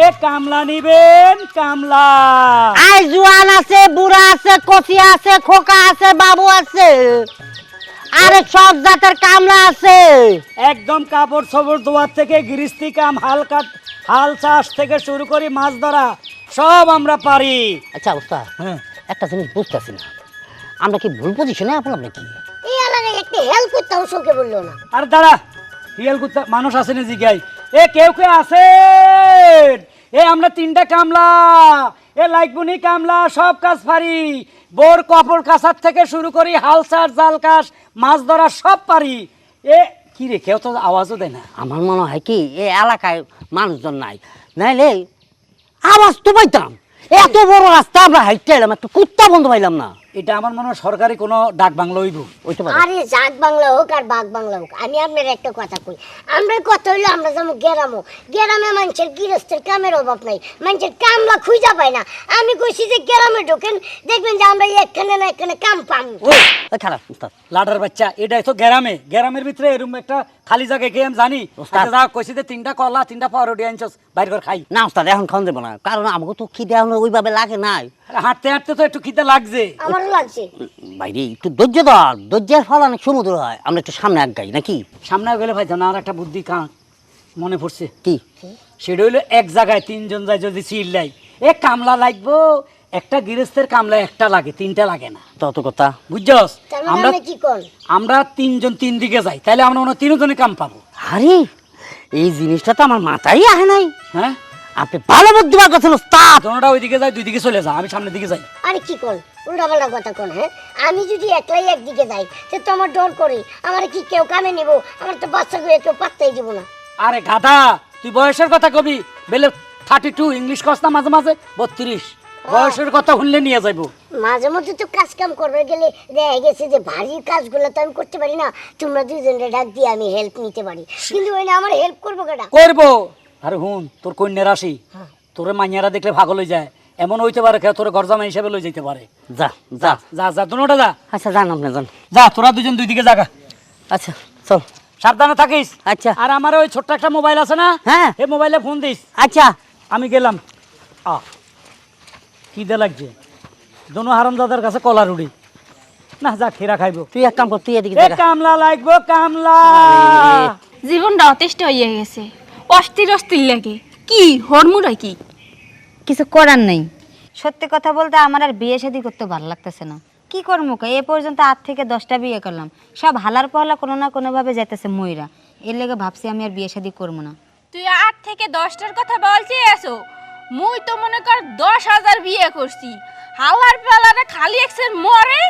এ কামলা নিবেন কামলা। আই জুয়ান আছে, বুড়া আছে, কচি আছে, খোকা আছে, বাবু আছে, আরে সব জাতের কামলা আছে। একদম কাপড় সবর ধোয়ার থেকে গৃহস্থী কাম, হাল চাষ থেকে শুরু করি মাছ ধরা সব আমরা পারি। আচ্ছা ওস্তাদ, একটা জিনিস বুঝতেছি না, আমরা কি ভুল পজিশনে আপনার নাকি? এই এলাকায় একটা হেল্প করতে শোকে বললো না। আর দাঁড়া, হিয়াল কুত্তা মানুষ আসেনি জিগাই। এ কেউ কেউ আছেন? এ আমরা তিনটা কামলা, এ লাইকবুনি কামলা, সব কাজ পারি। বোর কাপড় কাচার থেকে শুরু করি হাল চাষ, জাল কাশ, মাছ ধরা সব পারি। এ কি রে, কেউ তো আওয়াজও দেয় না। আমার মনে হয় কি এই এলাকায় মানুষজন নাই, নাইলে আওয়াজ তো পাইতাম। এত বড় রাস্তা আমরা হাইটে এলাম, একটা কুত্তা বন্ধ পাইলাম না। এটা আমার মনে হয় সরকারি কোনো ডাক বাংলা হইব। ওইটা পারে। আরে জাগ বাংলা হোক আর বাঘ বাংলা হোক, আমি আপনার একটা কথা কই। আমরা কথা হইলো আমরা যাবো গেরামো। গেরামে মানুষের গৃহস্থের কামের অভাব নাই, মানুষের কামলা খুঁজা পায় না। আমি কইছি যে গেরামে ঢোকেন, দেখবেন যে আমরা এখানে না এখানে কাম পাম। ওই খারাপ উস্তাদ, লাডার বাচ্চা, এটাই তো গ্রামে। গ্রামের ভিতরে এরকম একটা খালি জায়গায় কে আমি জানি। ওস্তাদ। যা কইছি যে তিনটা কলা, তিনটা পাউরুটি আনছস, বাইর করে খাই। না উস্তাদ এখন খাওয়া যাবো না, কারণ আমাকে তো খিদে এখন ওইভাবে লাগে নাই। আরে হাঁটতে হাঁটতে তো একটু খিদে লাগছে। আমারও লাগছে। বাইরে একটু ধৈর্য ধর, ধৈর্যের ফল অনেক সমুদ্র হয়। আমরা একটু সামনে আগাই নাকি? সামনে গেলে ভাই না, আর একটা বুদ্ধি মনে পড়ছে। কি? সেটা হইলো এক জায়গায় তিনজন যায় যদি চিল্লাই, এ কামলা লাগবো, একটা গৃহস্থের কামলা একটা লাগে, তিনটা লাগে না। তত কথা বুঝছস? তার মানে আমরা আপনি কি করেন? আমরা তিনজন তিন দিকে যাই, তাহলে আমরা মনে হয় তিনজনে কাম পাবো। আরে এই জিনিসটা তো আমার মাথায় আহে নাই। হ্যাঁ, আপনি ভালো বুদ্ধি বার করছেন ওস্তাদ। তোমরা ওইদিকে যাই, দুই দিকে চলে যা, আমি সামনের দিকে যাই। আরে কি করেন, উল্টা পাল্টা কথা কোন? হ্যাঁ, আমি যদি একলাই একদিকে যাই সে তো আমার ডর করে, আমার কি কেউ কামে নিব? আমার তো বাচ্চা করে কেউ পাত্তাই দিব না। আরে গাধা, তুই বয়সের কথা কবি বেলে 32, ইংলিশ কস না মাঝে মাঝে 32, বয়সের কথা শুনলে নিয়ে যাইবো। মাঝে মধ্যে তো কাজ কাম করবে গেলে দেখা গেছে যে ভারী কাজগুলো তো আমি করতে পারি না, তোমরা দুইজনে ডাক দিয়ে আমি হেল্প নিতে পারি, কিন্তু ওই না আমার হেল্প করবো কেটা? করবো। আরে হুন, তোর কন্যা রাশি, তোরে মাইয়ারা দেখলে ভাগ লই যায়, এমন হইতে পারে কেউ তোর গরজামা হিসেবে লই যেতে পারে। যা যা যা যা, দুনোটা যা। আচ্ছা যান আপনি যান। যা, তোরা দুজন দুই দিকে জাগা। আচ্ছা চল। সাবধানে থাকিস। আচ্ছা। আর আমার ওই ছোট্ট একটা মোবাইল আছে না, হ্যাঁ। এই মোবাইলে ফোন দিস। আচ্ছা আমি গেলাম। খিদে লাগছে, দোনো হারামজাদার কাছে কলা রুড়ি না, যা খেরা খাইবো। তুই এক কাম কর, তুই এদিকে এ যা। কামলা লাগবো কামলা। জীবনটা অতিষ্ঠ হয়ে গেছে, অস্থির অস্থির লাগে। কি হরমুড়া কি? কিছু করার নেই। সত্যি কথা বলতে আমার আর বিয়ে শাদী করতে ভালো লাগতেছে না। কি করবো কে, এ পর্যন্ত 8 থেকে 10টা বিয়ে করলাম, সব হালার পহলা কোনো না কোনোভাবে যাইতেছে ময়রা। এর লেগে ভাবছি আমি আর বিয়ে শাদী করবো না। তুই 8 থেকে 10টার কথা বলছি আসো, মুই তো মনে কর 10,000 বিয়ে করছি। হালার পালারে খালি একসের মরে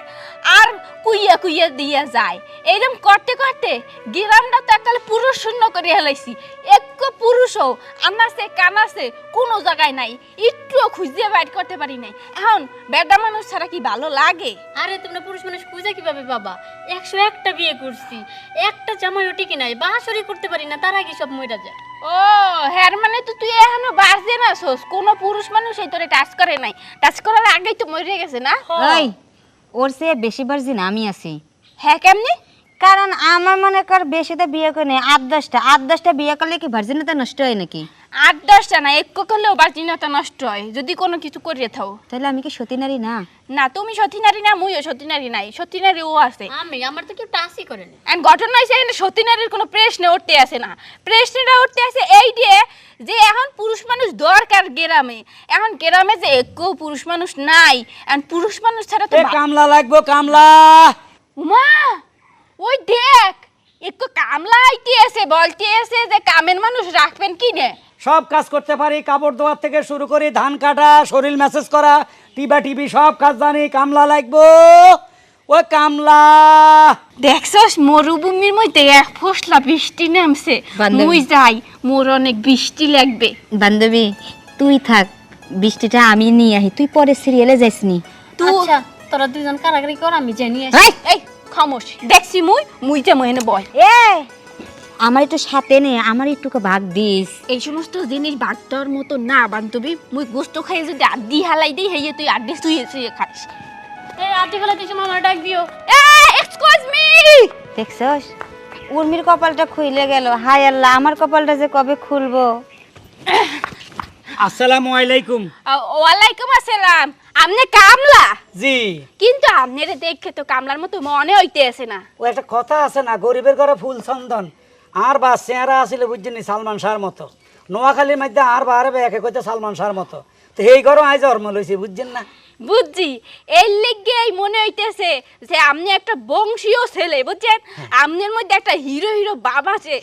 আর কুইয়া কুইয়া দিয়া যায়। এইরকম করতে করতে গ্রামটা তো একটা পুরুষ শূন্য করে হেলাইছি। এক পুরুষও আনাছে কানাছে কোনো জায়গায় নাই, একটুও খুঁজে বাইর করতে পারি নাই। এখন বেটা মানুষ ছাড়া কি ভালো লাগে? আরে তোমরা পুরুষ মানুষ খুঁজে কিভাবে বাবা? 101টা বিয়ে করছি, একটা জামাইও টিকে নাই, বাহাসরি করতে পারি না, তার আগে সব মইরা যায়। ও হ্যাঁ, মানে তো তুই এখনো বার্জেন আছোস, কোনো পুরুষ মানুষ এই তোরে টাচ করে নাই, টাচ করার আগেই তো মরে গেছে না? ওই ওর চেয়ে বেশি ভার্জিন আমি আছি। হ্যাঁ কেমনি? কারণ আমার মনে কর বেশি তো বিয়ে করে নেই, 8-10টা বিয়ে করলে কি ভার্জিনতা নষ্ট হয় নাকি? 8-10টা না, এক করলেও বার্জিনতা নষ্ট হয় যদি কোনো কিছু করিয়ে থাও। তাহলে আমি কি সতী নারী না? না, তুমি সতী নারী না, মুইও সতী নারী নাই, সতী নারী ও আছে। আমার তো কেউ টাচই করে না। এন্ড ঘটনা হয়েছে এখানে সতী নারীর কোনো প্রশ্ন উঠতে আসে না। প্রশ্নটা উঠতে আসে এই যে এখন পুরুষ মানুষ দরকার গ্রামে, এখন গ্রামে যে একটু পুরুষ মানুষ নাই, এখন পুরুষ মানুষ ছাড়া তো এ কামলা লাগবো কামলা। উমা ওই দেখ, একটু কামলা আইতে এসে বলতে এসে যে কামের মানুষ রাখবেন কি নে। সব কাজ করতে পারি, কাপড় ধোয়ার থেকে শুরু করি ধান কাটা, শরীর ম্যাসেজ করা, টিভি সব কাজ জানি। কামলা লাগবো, ও কামলা। দেখছস মরুভূমির মধ্যে এক ফসলা বৃষ্টি নামছে, বান্ধবী। মুই যাই, মোর অনেক বৃষ্টি লাগবে। বান্ধবী তুই থাক, বৃষ্টিটা আমি নিয়ে আহি, তুই পরে সিরিয়ালে যাইসনি। আচ্ছা তোরা দুজন কারাগারি কর, আমি জানি। এই খামোশ, দেখছি মুই যে মহেনে বয়। এ আমার একটু সাথে নে, আমার একটু ভাগ দিস। এই সমস্ত জিনিস ভাগ দেওয়ার মতো না বান্ধবী, মুই গোস্ত খাই যদি আড্ডি হালাই দিই হেয়ে তুই আড্ডি শুয়ে খাইস। এই আটি ফেলা দিছো, মামার ডাক দিও। এক্সকিউজ মি, দেখছস উর্মির কপালটা খুইলে গেল। হায় আল্লাহ, আমার কপালটা যে কবে খুলবো। আসসালামু আলাইকুম। ওয়ালাইকুম আসসালাম। আপনি কামলা? জি। কিন্তু আপনারে দেখে তো কামলার মতো মনে হইতেছে না। ও একটা কথা আছে না, গরিবের ঘরে ফুল চন্দন। আর বা চেহারা আসলে বুঝছেন সালমান শাহর মতো। নোয়াখালীর মধ্যে আর বারে একে কইতে সালমান শাহর মতো। তো এই ঘরও আজ জন্ম লইছে, বুঝছেন না? বুঝছি, এর লেগেই মনে হইতেছে যে আপনি একটা বংশীয় ছেলে, বুঝছেন? আপনার মধ্যে একটা হিরো হিরো ভাব আছে,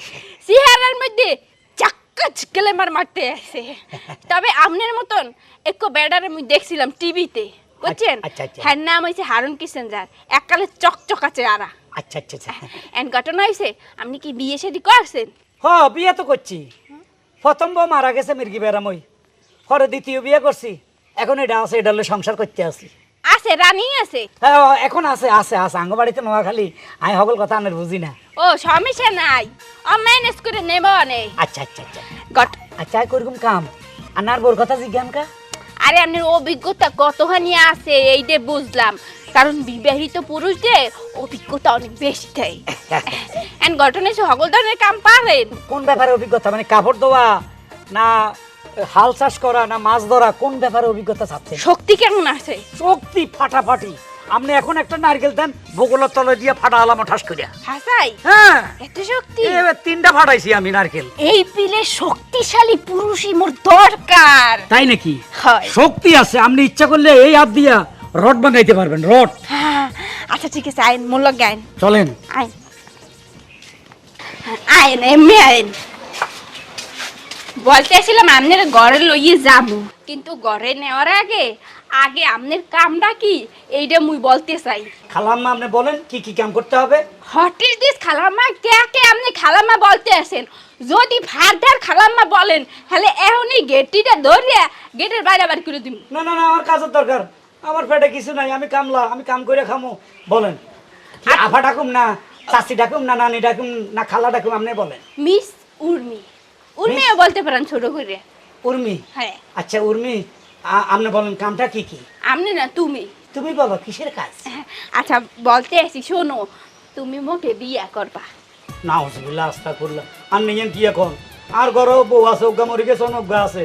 চেহারার মধ্যে চাক্কা চিকেলে মারতে আছে। তবে আপনার মতন এক বেডার আমি দেখছিলাম টিভিতে, বুঝছেন? আচ্ছা, আচ্ছা। হ্যাঁ, নাম হয়েছে হারুন কিসেঞ্জার, এককালে চকচকা চেহারা। আচ্ছা আচ্ছা আচ্ছা। এন ঘটনা হয়েছে, আপনি কি বিয়ে শাদী করছেন? হ, বিয়ে তো করছি। প্রথম বউ মারা গেছে মির্গি বেড়ামই, পরে দ্বিতীয় বিয়ে করছি। এখন এটা আছে, এটা হলে সংসার করতে আসি। আছে, রানী আছে? হ্যাঁ, এখন আছে আছে আছে আঙ্গবাড়িতে নোয়াখালী। আমি সকল কথা আনের বুঝি না। ও, সমস্যা নাই, ম্যানেজ করে নেব নেই। আচ্ছা আচ্ছা আচ্ছা গট আচ্ছা, করুম কাম। আনার বোর কথা জিজ্ঞান কা। আরে আপনার অভিজ্ঞতা কতখানি আছে এইটা বুঝলাম, কারণ বিবাহিত পুরুষদের অভিজ্ঞতা অনেক বেশি থাকে। এন্ড ঘটনা হচ্ছে সকল ধরনের কাম পারেন। কোন ব্যাপারে অভিজ্ঞতা, মানে কাপড় ধোয়া না হাল চাষ করা না মাছ ধরা, কোন ব্যাপারে অভিজ্ঞতা চাচ্ছেন? শক্তি কেমন আছে? শক্তি ফাটাফাটি। আপনি এখন একটা নারকেল দেন, বগলের তলে দিয়ে ফাটা আলাম ঠাস করিয়া। হাসাই, হ্যাঁ, এত শক্তি? এবার 3টা ফাটাইছি আমি নারকেল। এই পিলে শক্তিশালী পুরুষই মোর দরকার। তাই নাকি? হয়। শক্তি আছে, আপনি ইচ্ছা করলে এই হাত দিয়া রড বানাইতে পারবেন, রড। হ্যাঁ, আচ্ছা ঠিক আছে, আইন মূল্য জ্ঞান। চলেন। আইন আইন এমনি আইন। বলতে আসছিলাম আপনার ঘরে লইয়ে যাব, কিন্তু ঘরে নেওয়ার আগে আগে আপনার কামটা কি এইটা মুই বলতে চাই। খালাম্মা, আপনি বলেন কি কি কাম করতে হবে? হোয়াট ইজ দিস খালাম্মা? কে কে আপনি খালাম্মা বলতে আছেন? যদি ফার্দার খালাম্মা বলেন তাহলে এখনই গেটটিটা ধরিয়া গেটের বাইরে বার করে দিন। না না না, আমার কাজের দরকার। আমার পেটে কিছু নাই, আমি কামলা, আমি কাম করে খামো। বলেন, কি আফা ডাকুম না চাচি ডাকুম না নানি ডাকুম না খালা ডাকুম, আপনি বলেন। মিস উর্মি, উর্মিও বলতে পারেন ছোট করে। উর্মি? হ্যাঁ। আচ্ছা উর্মি, আপনি বলেন কামটা কি কি? আপনি না, তুমি। তুমি বলো কিসের কাজ? আচ্ছা বলতে আসি, শোনো, তুমি মোকে বিয়া করবা। না হসবিল্লা আস্তা করলাম। আপনি যেন কি এখন আর ঘর বউ আছে, অজ্ঞা মরি গেছে, অনজ্ঞা আছে।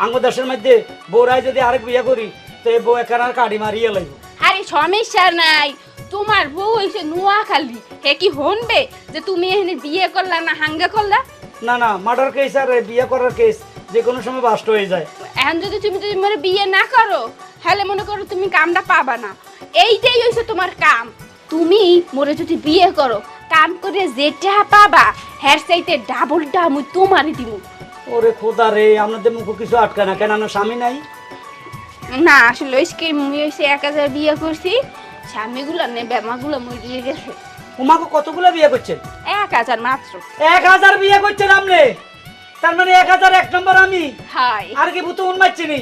আঙ্গ দেশের মধ্যে বউরাই যদি আরেক বিয়া করি তো এই বউ একার আর কাড়ি মারিয়ে লাগবে। আরে সমস্যা নাই, তোমার বউ হইছে নোয়াখালী, হে কি হনবে যে তুমি এখানে বিয়ে করলা না হাঙ্গা করলা? না না, মার্ডার কেস আর বিয়ে করার কেস যে কোনো সময় বাস্ট হয়ে যায়। এখন যদি তুমি মনে বিয়ে না করো তাহলে মনে করো তুমি কামটা পাবা না। এইটাই হইছে তোমার কাম। তুমি মোরে যদি বিয়ে করো, কাম করে যেটা পাবা হের চাইতে ডাবলটা আমি তোমারই দিব। ওরে খোদা রে, আপনাদের মুখে কিছু আটকা না কেন? আমার স্বামী নাই? না আসলে ওইসকে মুই হইছে 1000 বিয়ে করছি, স্বামীগুলো নে বেমাগুলো মরিয়ে গেছে। উমাকে কতগুলো বিয়ে করছেন? 1000 মাত্র। 1000 বিয়ে করছেন আপনি? তার মানে 1001 নম্বর আমি। হাই আর কি ভূত উন্মাচ্ছি নি?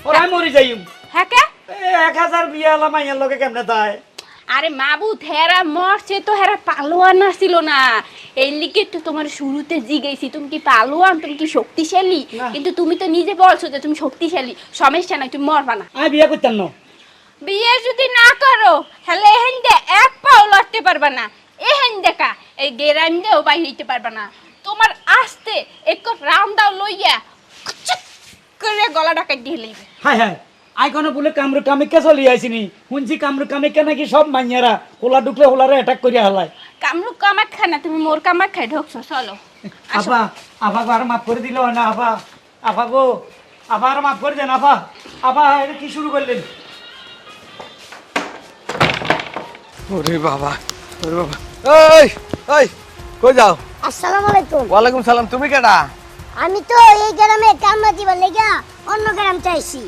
ওরাই মরি যাইম। হ্যাঁ কে? 1000 বিয়ে আলা মাইয়ার লোকে কেমনে তাই? আরে মাবুত, হেরা মরছে তো, হেরা পালোয়ান আসছিল না। এই লিগে তো তোমার শুরুতে জিগাইছি তুমি কি পালোয়ান, তুমি কি শক্তিশালী? না। কিন্তু তুমি তো নিজে বলছো যে তুমি শক্তিশালী। সমস্যা নাই, তুমি মরবা না। আমি বিয়ে করতাম না। বিয়ে যদি না করো তাহলে এহেন দে এক পাও লড়তে পারবা না। এহেন দেখা এই গেরাম দেও বাইরে হইতে পারবা না। তোমার আসতে এক রাউন্ড দাও লইয়া চুপ করে গলাটা কাটিয়ে লইবে। হাই হাই, আই কোনো বলে কামরু কামিকা চলি আইছিনি। শুনছি কামরু কামিকা নাকি সব মাইয়ারা হোলা ঢুকলে হোলারে অ্যাটাক করিয়া হালায়। কামরু কামাক খানা, তুমি মোর কামাক খাই ঢোকছো। চলো আপা, আপা আর মাফ করে দিল না? আপা, আপা গো, আপা আর মাফ করে দেন। আপা, আপা এটা কি শুরু করলেন? ওরে বাবা, ওরে বাবা। এই এই কই যাও? আসসালামু আলাইকুম। ওয়ালাইকুম সালাম। তুমি কেডা? আমি তো এই গ্রামে কামলা দিবার লেগা অন্য গ্রাম চাইছি।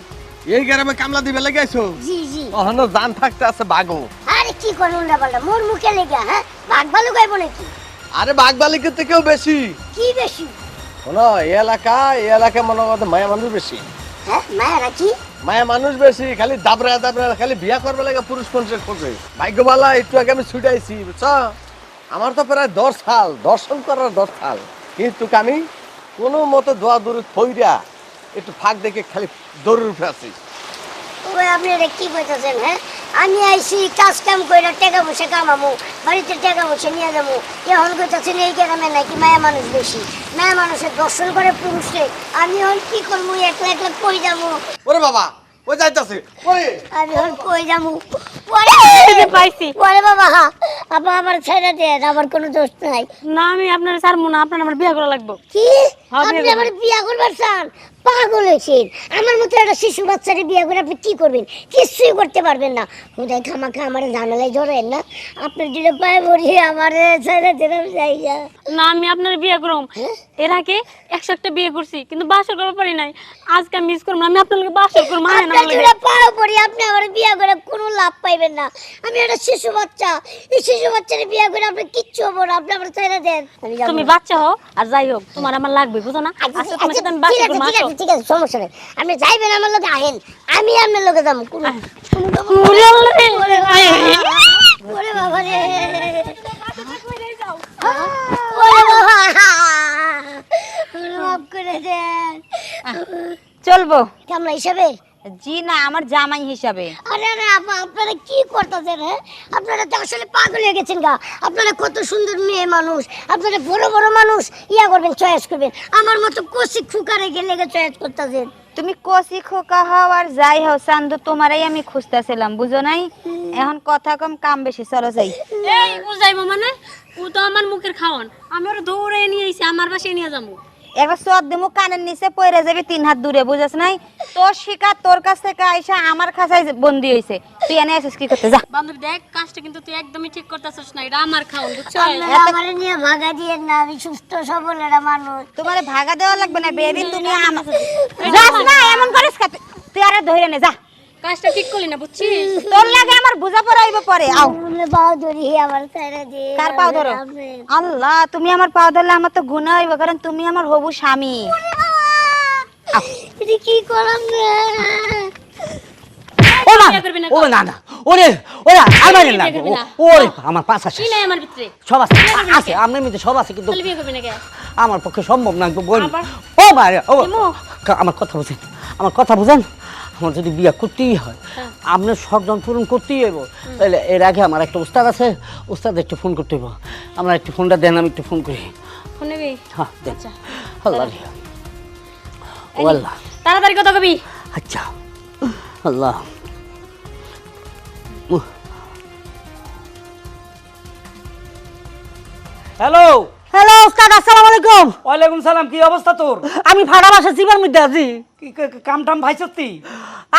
এই গ্রামে কামলা দিবে লাগাইছো? জি জি। ওখানে জান থাকতে আছে বাঘও। আরে কি করুন না বলটা, মোর মুখে লেগা হ্যাঁ বাঘ ভালু গাইব নাকি? আরে বাঘ বালিকের থেকেও বেশি। কি বেশি? শোনো, এই এলাকায় মনে করতে মায়া মানুষ বেশি। হ্যাঁ মায়েরা কি? মায়া মানুষ বেশি, খালি দাবরা দাবরা, খালি বিয়া করবে লাগে পুরুষ মানুষের খোঁজে। ভাগ্যবালা একটু আগে আমি ছুটাইছি, বুঝছ? আমার তো প্রায় 10 সাল দর্শন করার 10 সাল, কিন্তু আমি কোনো মতো দোয়া দূরে থইরা একটু ফাঁক দেখে খালি দৌড়ের উপরে আছি। ওই আপনি এটা কি কইতাছেন? হ্যাঁ আমি আইছি কাজ কাম কইরা টাকা পয়সা কামামু, বাড়িতে টাকা পয়সা নিয়ে যাবো, এখন কইতাছেন এই গ্রামে নাকি মায়া মানুষ বেশি। মেয়ে মানুষের দর্শন করে পুরুষে, আমি এখন কি করবো? একলা একলা কই যাবো? ওরে বাবা ওই যাইতাছে ওরে আমি এখন কই যাবো? পরে পাইছি পরে বাবা, আপা আমার ছেড়ে দেন, আমার কোনো দোষ নাই। না আমি আপনার ছাড়বো না, আপনার আমার বিয়ে করা লাগবে। কি আপনি আমার বিয়া করবার চান? পাগল হয়েছেন? আমার মতো একটা শিশু বাচ্চারে বিয়ে করে আপনি কি করবেন? কিছুই করতে পারবেন না। হুদায় খামাখা আমার ঝামেলায় জড়েন না। আপনার দিলে পায়ে ভরি আমার ছেড়ে দিলে যাইয়া। না আমি আপনার বিয়ে করব। এর আগে 100টা বিয়ে করছি কিন্তু বাসর করা পারি নাই। আজকে মিস করব না, আমি আপনার লগে বাসর করব। মানে না আপনার দিলে পায়ে ভরি, আপনি আমার বিয়ে করে কোনো লাভ পাইবেন না। আমি একটা শিশু বাচ্চা, এই শিশু বাচ্চারে বিয়ে করে আপনি কিচ্ছু হবো না। আপনি আমার ছেড়ে দেন, আমি যাবো তুমি না। বাচ্চা হও আর যাই হোক, তোমার আমার লাগবে, বুঝো না? আচ্ছা তোমার সাথে আমি বাসর ঠিক আছে, করব। ঠিক আছে, ঠিক আছে, সমস্যা নেই। আপনি যাইবেন আমার লোকে, আহেন, আমি আপনার লোকে যাবো। কোনো ওরে আল্লাহ রে। ওরে বাবা রে, ওরে বাবা, মাফ করে দেন। চলবো? কামলা হিসাবে? জি না, আমার জামাই হিসাবে। আরে আরে আপা, আপনারা কি করতেছেন? হ্যাঁ, আপনারা তো আসলে পাগল হয়ে গেছেন গা। আপনারা কত সুন্দর মেয়ে মানুষ, আপনারা বড় বড় মানুষ ইয়া করবেন, চয়েস করবেন। আমার মতো কষি খুকারে গেলে চয়েস করতেছেন। তুমি কচি খোকা হও আর যাই হও, চান্দু তোমারই আমি খুঁজতেছিলাম, বুঝো নাই? এখন কথা কম কাম বেশি, চলো যাই। এই ও যাইবো মানে? ও তো আমার মুখের খাওয়ান, আমি ওরা দৌড়ে নিয়ে আইছি, আমার বাসায় নিয়ে যাবো। একবার চট দিমু কানের নিচে পড়ে যাবি 3 হাত দূরে, বুঝাস নাই? তোর শিকার তোর কাছ থেকে আইসা আমার খাঁচায় বন্দি হইছে, তুই এনে আসিস কি করতে? যা। বান্ধবী দেখ, কাজটা কিন্তু তুই একদমই ঠিক করতেছিস না, এটা আমার খাওয়ান, বুঝছো? আপনারা আমারে নিয়ে ভাগা দিয়েন না, আমি সুস্থ সবল একটা মানুষ। তোমারে ভাগা দেওয়া লাগবে না বেবি, তুমি আমার যাস না, এমন করিস কা? তুই আরে ধরে নে, যা। কাজটা ঠিক করলি না, বুঝছিস? তোর লাগে আমার বুঝা পড়াইব পরে। আও, আপনি পাও ধরি, আমার ছেড়ে দিয়ে। কার পাও ধরো? আল্লাহ, তুমি আমার পাও ধরলে আমার তো গুনাহ হইব, কারণ তুমি আমার হবু স্বামী। এটা কি করাম রে? ও না বিয়ে করবি না, ও না না ওরে ওরে আমার না বিয়ে করবি না। ওরে আমার পাঁচ আছে কি নাই আমার ভিতরে? সব আছে আছে আপনার মধ্যে সব আছে কিন্তু তাহলে বিয়ে করবি না কে? আমার পক্ষে সম্ভব না তো বোন আবার? ও মারে ও ইমু। আমার কথা বুঝেন আমার কথা বুঝেন আমার যদি বিয়ে করতেই হয় আপনার শখজন পূরণ করতেই হইব তাহলে এর আগে আমার একটা উস্তাদ আছে উস্তাদ একটু ফোন করতে হইব আমরা একটু ফোনটা দেন আমি একটু ফোন করি ফোন নিবি? হ্যাঁ দেন আল্লাহ রে। ও আল্লাহ তাড়াতাড়ি কথা কবি। আচ্ছা আল্লাহ হ্যালো হ্যালো উস্তাদ, আসসালামু আলাইকুম। ওয়ালাইকুম সালাম। কি অবস্থা তোর? আমি ফাড়া বাসা জীবন মধ্যে আছি। কাম টাম ভাই সত্যি?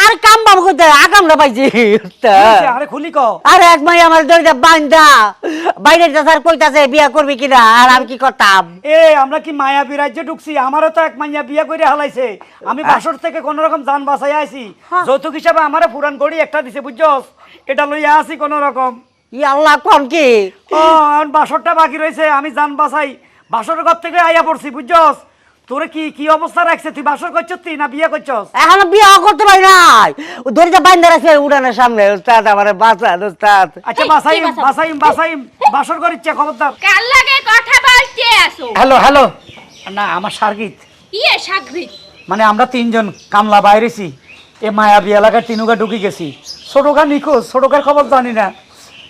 আর কাম বাম করতে আগামরা পাইছি উস্তাদ। আরে খুলি ক। আরে এক মাই আমার দড়িটা বান্ধা বাইরে যাচার কইতাছে বিয়া করবি কিনা, আর আমি কি করতাম? এ আমরা কি মায়া বিরাজ্যে ঢুকছি? আমারও তো এক মাইয়া বিয়ে করে হালাইছে। আমি বাসর থেকে কোন রকম জান বাঁচাই আইছি। যৌতুক হিসাবে আমারে পুরান গড়ি একটা দিছে, বুঝছস? এটা লইয়া আসি কোন রকম। ই আল্লাহ, কোন কি? ও আর বাসরটা বাকি রয়েছে, আমি জান বাঁচাই বাসরের ঘর থেকে আইয়া পড়ছি, বুঝছস? তোরে কি কি অবস্থা রাখছে? তুই বাসর করছস তুই না বিয়ে করছস? এখনো বিয়া করতে পারি নাই, দড়িটা বান্ধা রাখছে উড়ানের সামনে। উস্তাদ আমারে বাঁচান উস্তাদ। আচ্ছা বাসাইম বাসাইম বাসাইম বাসর কর ইচ্ছা খবরদার। কার লাগে কথা বলতে আসো? হ্যালো হ্যালো না আমার সার্গিত ইয়ে সাগরিত। মানে আমরা তিনজন কামলা বাইরেছি এ মায়াবী এলাকার তিনুকা ঢুকে গেছি। ছোটকা নিখোঁজ, ছোটকার খবর জানি না,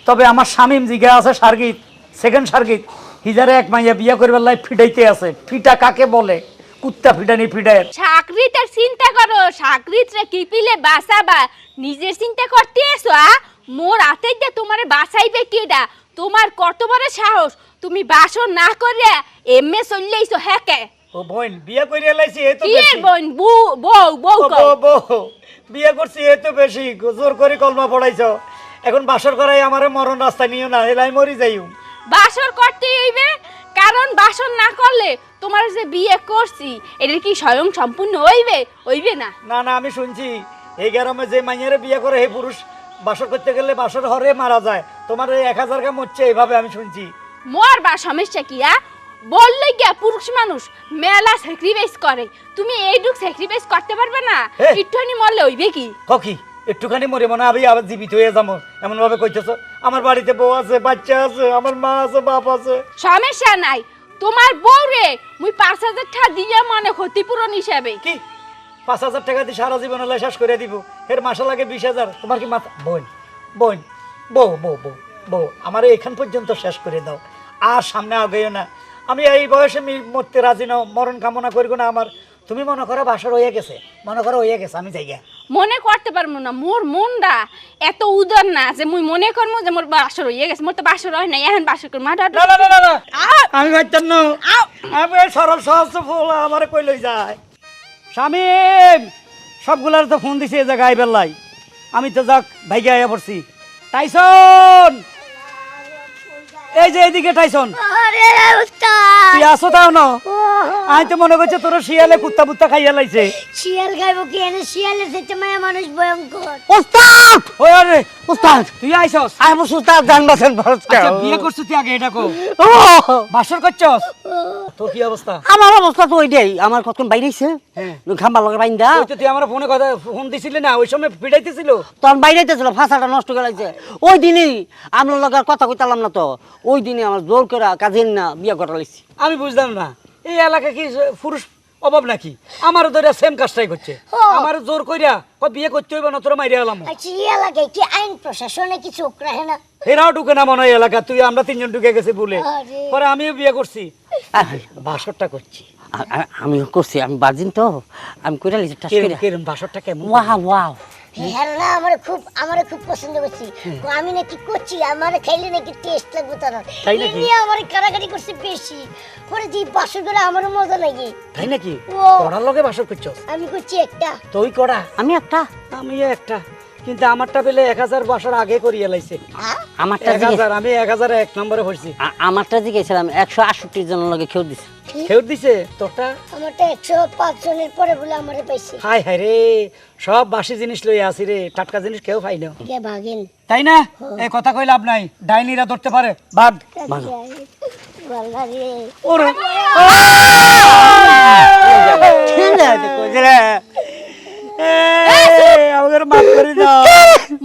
তবে আমার স্বামীম জিগা আছে সার্গিত, সেকেন্ড সার্গিত হিজারে এক মাইয়া বিয়া করবার লাই ফিডাইতে আছে। ফিটা কাকে বলে? কুত্তা ফিডানি ফিডায়। সাগরিতের চিন্তা করো, সাগরিতরে কি পিলে বাঁচাবা, নিজের চিন্তা করতে এসো। মোর হাতে যে তোমার বাঁচাইবে কেডা? তোমার কত বড় সাহস, তুমি বাসন না করে এমএ চললেইছো হ্যাকে? ও বোন বিয়া করে লাইছি এ তো কি বেশি। বোন বউ বউ বউ ও কও। বউ, বউ, বিয়া করছি এ তো বেশি। জোর করে কলমা পড়াইছো, এখন বাসর করাই আমারে মরণ রাস্তা নিও না, এলাই মরি যাইও। বাসর করতে হইবে, কারণ বাসন না করলে তোমার যে বিয়ে করছি এটা কি স্বয়ং সম্পূর্ণ হইবে? হইবে না। না না আমি শুনছি এই গ্রামে যে মাইয়ারে বিয়ে করে সেই পুরুষ বাসর করতে গেলে বাসর হরে মারা যায়। তোমার এই 1000 কা মরছে এইভাবে আমি শুনছি। মোর বা সমস্যা কি? বললে গিয়া পুরুষ মানুষ মেলা স্যাক্রিফাইস করে, তুমি এইটুক স্যাক্রিফাইস করতে পারবে না? হে। একটুখানি মরলে হইবে কি? কি একটুখানি মরে মনে আমি আবার জীবিত হয়ে যাবো এমন ভাবে কইতেছো? আমার বাড়িতে বউ আছে, বাচ্চা আছে, আমার মা আছে, বাপ আছে। সমস্যা নাই, তোমার বউ রে মুই 5000 টাকা দিয়ে মানে ক্ষতিপূরণ হিসাবে। কি 5000 টাকা দিয়ে সারা জীবন হলে শেষ করে দিব? এর মাসা লাগে 20000। তোমার কি মাথা? বোন বোন বউ বউ বউ বউ আমার এখান পর্যন্ত শেষ করে দাও, আর সামনে আগেও না। আমি এই বয়সে মরতে রাজি না, মরণ কামনা করবো না আমার। তুমি মনে করো বাসর হয়ে গেছে, মনে করো হয়ে গেছে, আমি যাই গা। মনে করতে পারবো না, মোর মনটা এত উদার না যে মুই মনে করবো যে মোর বাসর হয়ে গেছে। মোর তো বাসর হয় না, এখন বাসর করবো। না না না না না, আমি ভাবতাম না, আমি এই সরল সহজ ফুল আমার কই লই যায়। শামিম সবগুলার তো ফোন দিছে এই জায়গায় আইবার লাই, আমি তো যাক ভাইগে আয়া পড়ছি। টাইসন, এই যে এইদিকে টাইসন, আরে উস্তাদ তুই আসো তাও না? আমি তো মনে করছি তোর শিয়ালে কুত্তা বুত্তা খাইয়া লাইছে। শিয়াল খাইবো কি, এনে শিয়ালের সাথে মায়া মানুষ ভয়ঙ্কর। ওস্তাদ ওই আরে ওস্তাদ তুই আইছস? আমি ওস্তাদ জানবাছেন আচ্ছা বিয়ে করছিস তুই আগে এটা কো, বাসর করছস? তোর কি অবস্থা? আমার অবস্থা তো ওইটাই, আমার কতক্ষণ বাইরেছে হ্যাঁ। খাম্বা লগের বাইন্দা ওই তো তুই আমার ফোনে কথা ফোন দিছিলি না, ওই সময় পিটাইতেছিল। তখন বাইরেতেছিল, ভাষাটা নষ্ট করে লাগছে। ওই দিনই আমরা লগার কথা কইতালাম না তো, ওই দিনই আমার জোর করে কাজের না বিয়ে করা লাগছি। আমি বুঝলাম না এই এলাকা কি পুরুষ অভাব নাকি? আমারও ধরে সেম কাজটাই করছে, আমার জোর কইরা কই বিয়ে করতে হইব না, তোরা মাইরা এলাম। আচ্ছা এই এলাকায় কি আইন প্রশাসনে কি চোখ রাখে না? এরাও ঢুকে না মনে হয় এলাকা, তুই আমরা তিনজন ঢুকে গেছি বলে। আরে। পরে আমিও বিয়ে করছি, বাসরটা করছি। আমি করছি, আমি বাজিন তো, আমি কইরা লিছি টাস কিরম কইরা। কিরম বাসরটা কেমন? ওয়াও ওয়াও হ্যাঁ না, আমার খুব পছন্দ করছি। আমি নাকি করছি, আমার খাইলে নাকি টেস্ট লাগবে তার। তাই নাকি? এমনি আমার কারাকারি করছে বেশি, পরে যে বাসর করে আমারও মজা লাগে। তাই নাকি? ও। কড়ার লগে বাসর করছস? আমি করছি একটা। তুই কড়া, আমি একটা আমি একটা, কিন্তু আমারটা পেলে 1000 বছর আগে করিয়ে লাইছে। আমারটা 1000, আমি 1001 নম্বরে হইছি। আমারটা জিজ্ঞেছিলাম 168 জনের লগে খেয়ে দিছে। কেউ দিছে তোরটা? আমারটা 105 জনের পরে বলে আমারে পাইছে। হাই হাই রে, সব বাসি জিনিস লই আসি রে, টাটকা জিনিস কেউ খাই না। কে ভাগেন? তাই না? এই কথা কই লাভ নাই, ডাইনিরা ধরতে পারে। বাঘ বাবা রে। ওরে আমাদের মাফ করে দাও।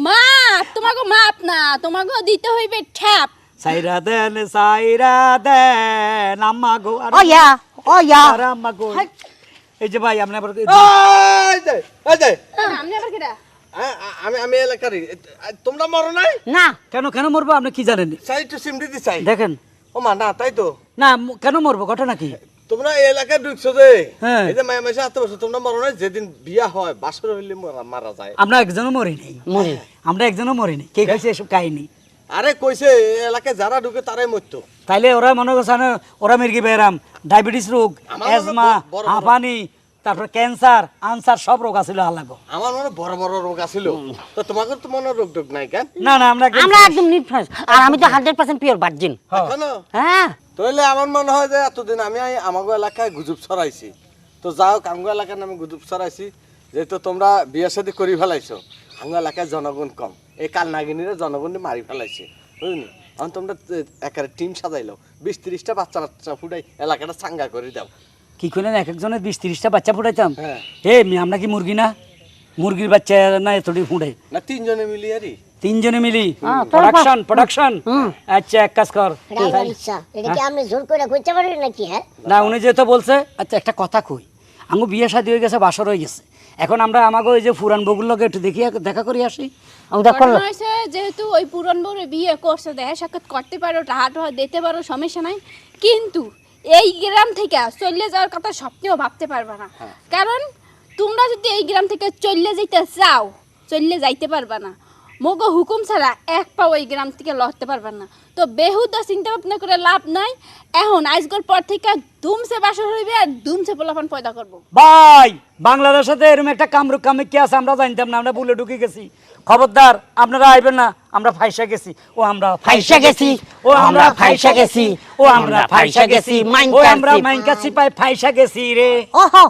মা তোমাকে মাপ না, তোমাকে দিতে হইবে ঠ্যাপ। সাইরা দেন আম্মা গো, আর ওয়া ওয়া আর আম্মা গো। এই যে ভাই আপনি আবার এই যে, এই যে, আমি আবার কিরা? আমি এলাকারই। তোমরা মরো নাই? না কেন কেন মরবো আপনি কি জানেন? চাই একটু সিম দিতে চাই। দেখেন ও মা না, তাই তো। না কেন মরবো, ঘটনা কি? তোমরা এই এলাকায় ঢুকছো যে, হ্যাঁ। এই যে মায়া মাসে আত্ম বছর তোমরা মরো নাই? যেদিন বিয়া হয় বাসর হইলে মারা যায়। আমরা একজনও মরি নাই, মরি আমরা একজনও মরি নাই। কে খাইছে এসব কাহিনী? আরে কইছে এই এলাকায় যারা ঢুকে তারাই মরতো। তাইলে ওরা মনে করছে না, ওরা মির্গি বেরাম, ডায়াবেটিস রোগ, আমার মনে অ্যাজমা, বড় বড়। হাঁপানি, তারপর ক্যান্সার, আনসার সব রোগ আছিল আলাগো। আমার মনে বড় বড় রোগ আছিল, তো তোমাকে তো মনে রোগ টোগ নাই কেন? না না আমরা একদম আমরা একদম নির্ভর, আর আমি তো 100% পিওর ভার্জিন। কেন? হ্যাঁ তাহলে আমার মনে হয় যে এতদিন আমি আমাগো এলাকায় গুজব ছড়াইছি, তো যাও আমগো এলাকার নামে গুজব ছড়াইছি, যেহেতু তোমরা বিয়ে শাদী করে ফেলাইছো। আমগো এলাকায় জনগণ কম, এই কাল নাগিনীরা জনগণে মারি ফেলাইছে, বুঝলি? এখন তোমরা একেবারে টিম সাজাইলো, 20-30টা বাচ্চা বাচ্চা ফুটাই এলাকাটা চাঙ্গা করে দাও। কি করলেন, এক একজনের 20-30টা বাচ্চা ফুটাইতাম? হ্যাঁ। আমরা কি মুরগি না? মুরগির বাচ্চা না এতটি ফুটাই? না 3 জনে মিলি আরই। 3 জনে মিলি তোর প্রোডাকশন। আচ্ছা এক কাজ কর, রাইবার ইচ্ছা, এটা কি আপনি জোর করে কইতে পারেন নাকি? হ্যাঁ না উনি যেহেতু বলছে, আচ্ছা একটা কথা কই, আমগো বিয়ে শাদী হয়ে গেছে, বাসর হয়ে গেছে, এখন আমরা আমাকে ওই যে ফুরান বগুর লগে একটু দেখা করে আসি। আমি দেখ ঘটনা হয়েছে যেহেতু ওই পুরন বউরে বিয়ে করছো, দেখা সাক্ষাৎ করতে পারো, টাহা টাহা দিতে পারো, সমস্যা নাই। কিন্তু এই গ্রাম থেকে চলে যাওয়ার কথা স্বপ্নেও ভাবতে পারবে না, কারণ তোমরা যদি এই গ্রাম থেকে চলে যাইতে চাও, চলে যাইতে পারবে না। মগো হুকুম ছাড়া এক পাও এই গ্রাম থেকে লড়তে পারবে না। তো বেহুদা চিন্তা ভাবনা করে লাভ নাই। এখন আজকের পর থেকে ধুমসে বাসর হইবে আর ধুমসে পোলাপান পয়দা করবো। ভাই বাংলাদেশে তো এরকম একটা কামরূপ কামিক কি আছে আমরা জানতাম না, আমরা ভুলে ঢুকে গেছি। খবরদার আপনারা আইবেন না, আমরা ফাইসা গেছি, ও আমরা ফাইসা গেছি, ও আমরা ফাইসা গেছি, ও আমরা ফাইসা গেছি, ও আমরা মাইনকাছি মাইনকাছি পাই ফাইসা গেছি রে। ওহো